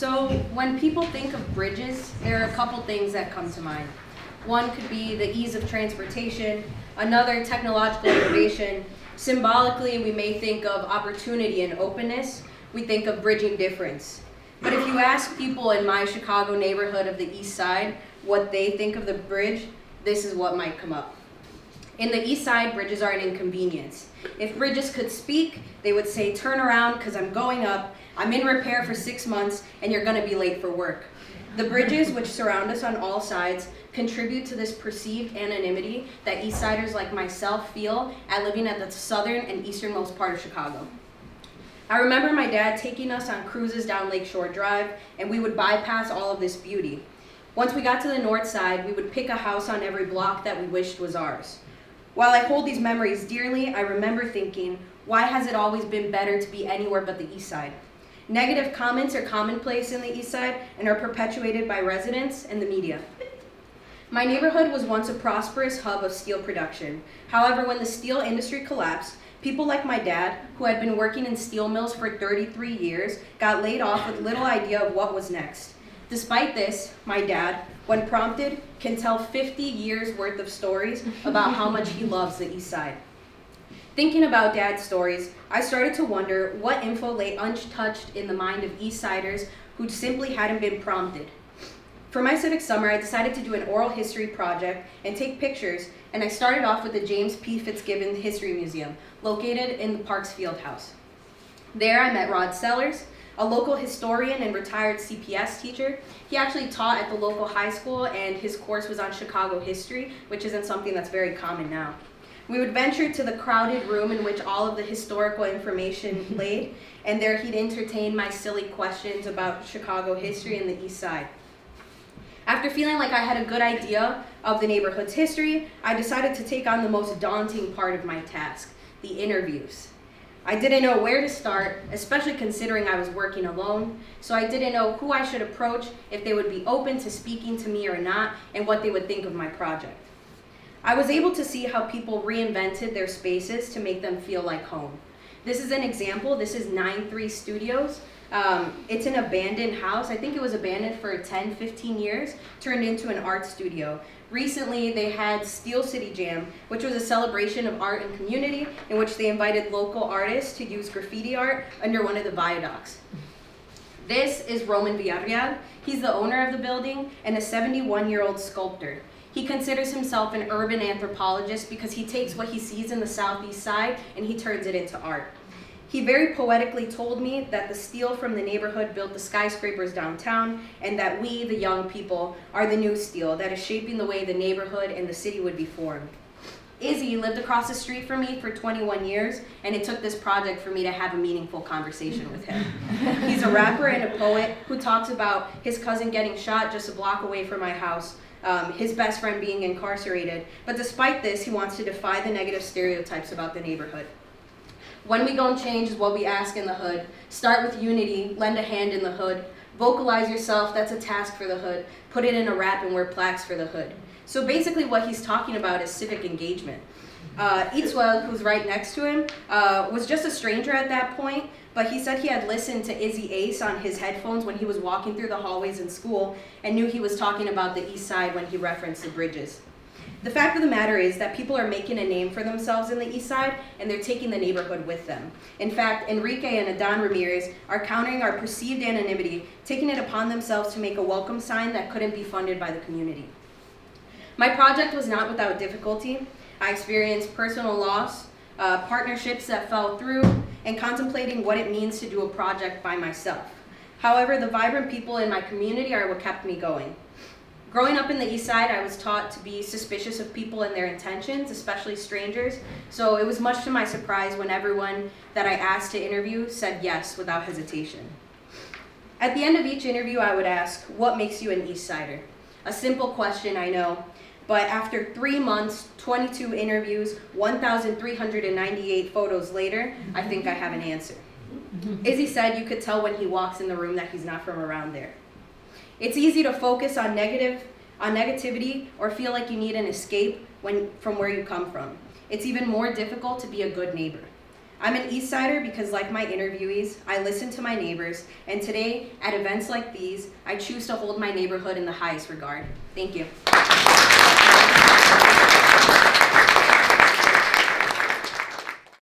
So when people think of bridges, there are a couple things that come to mind. One could be the ease of transportation, another technological innovation. Symbolically, we may think of opportunity and openness. We think of bridging difference. But if you ask people in my Chicago neighborhood of the East Side what they think of the bridge, this is what might come up. In the East Side, bridges are an inconvenience. If bridges could speak, they would say, turn around because I'm going up, I'm in repair for 6 months, and you're gonna be late for work. The bridges, which surround us on all sides, contribute to this perceived anonymity that East Siders like myself feel at living at the southern and easternmost part of Chicago. I remember my dad taking us on cruises down Lakeshore Drive, and we would bypass all of this beauty. Once we got to the north side, we would pick a house on every block that we wished was ours. While I hold these memories dearly, I remember thinking, why has it always been better to be anywhere but the East Side? Negative comments are commonplace in the East Side and are perpetuated by residents and the media. My neighborhood was once a prosperous hub of steel production. However, when the steel industry collapsed, people like my dad, who had been working in steel mills for 33 years, got laid off with little idea of what was next. Despite this, my dad, when prompted, can tell 50 years worth of stories about how much he loves the East Side. Thinking about Dad's stories, I started to wonder what info lay untouched in the mind of East Siders who simply hadn't been prompted. For my Civic Summer, I decided to do an oral history project and take pictures, and I started off with the James P. Fitzgibbon History Museum, located in the Parks Field House. There I met Rod Sellers, a local historian and retired CPS teacher. He actually taught at the local high school, and his course was on Chicago history, which isn't something that's very common now. We would venture to the crowded room in which all of the historical information laid, and there he'd entertain my silly questions about Chicago history and the East Side. After feeling like I had a good idea of the neighborhood's history, I decided to take on the most daunting part of my task, the interviews. I didn't know where to start, especially considering I was working alone, so I didn't know who I should approach, if they would be open to speaking to me or not, and what they would think of my project. I was able to see how people reinvented their spaces to make them feel like home. This is an example. This is 9-3 Studios. It's an abandoned house. I think it was abandoned for 10, 15 years, turned into an art studio. Recently, they had Steel City Jam, which was a celebration of art and community in which they invited local artists to use graffiti art under one of the viaducts. This is Roman Villarreal. He's the owner of the building and a 71-year-old sculptor. He considers himself an urban anthropologist because he takes what he sees in the Southeast Side and he turns it into art. He very poetically told me that the steel from the neighborhood built the skyscrapers downtown, and that we, the young people, are the new steel that is shaping the way the neighborhood and the city would be formed. Izzy lived across the street from me for 21 years, and it took this project for me to have a meaningful conversation with him. He's a rapper and a poet who talks about his cousin getting shot just a block away from my house, his best friend being incarcerated, but despite this, he wants to defy the negative stereotypes about the neighborhood. When we gon' change is what we ask in the hood. Start with unity, lend a hand in the hood. Vocalize yourself, that's a task for the hood. Put it in a rap and wear plaques for the hood. So basically what he's talking about is civic engagement. Itzwell, who's right next to him, was just a stranger at that point, but he said he had listened to Izzy Ace on his headphones when he was walking through the hallways in school and knew he was talking about the East Side when he referenced the bridges. The fact of the matter is that people are making a name for themselves in the East Side, and they're taking the neighborhood with them. In fact, Enrique and Adan Ramirez are countering our perceived anonymity, taking it upon themselves to make a welcome sign that couldn't be funded by the community. My project was not without difficulty. I experienced personal loss, partnerships that fell through, and contemplating what it means to do a project by myself. However, the vibrant people in my community are what kept me going. Growing up in the East Side, I was taught to be suspicious of people and their intentions, especially strangers, so it was much to my surprise when everyone that I asked to interview said yes without hesitation. At the end of each interview, I would ask, what makes you an East Sider? A simple question, I know, but after 3 months, 22 interviews, 1,398 photos later, I think I have an answer. Izzy said you could tell when he walks in the room that he's not from around there. It's easy to focus on negativity or feel like you need an escape from where you come from. It's even more difficult to be a good neighbor. I'm an East Sider because, like my interviewees, I listen to my neighbors, and today, at events like these, I choose to hold my neighborhood in the highest regard. Thank you.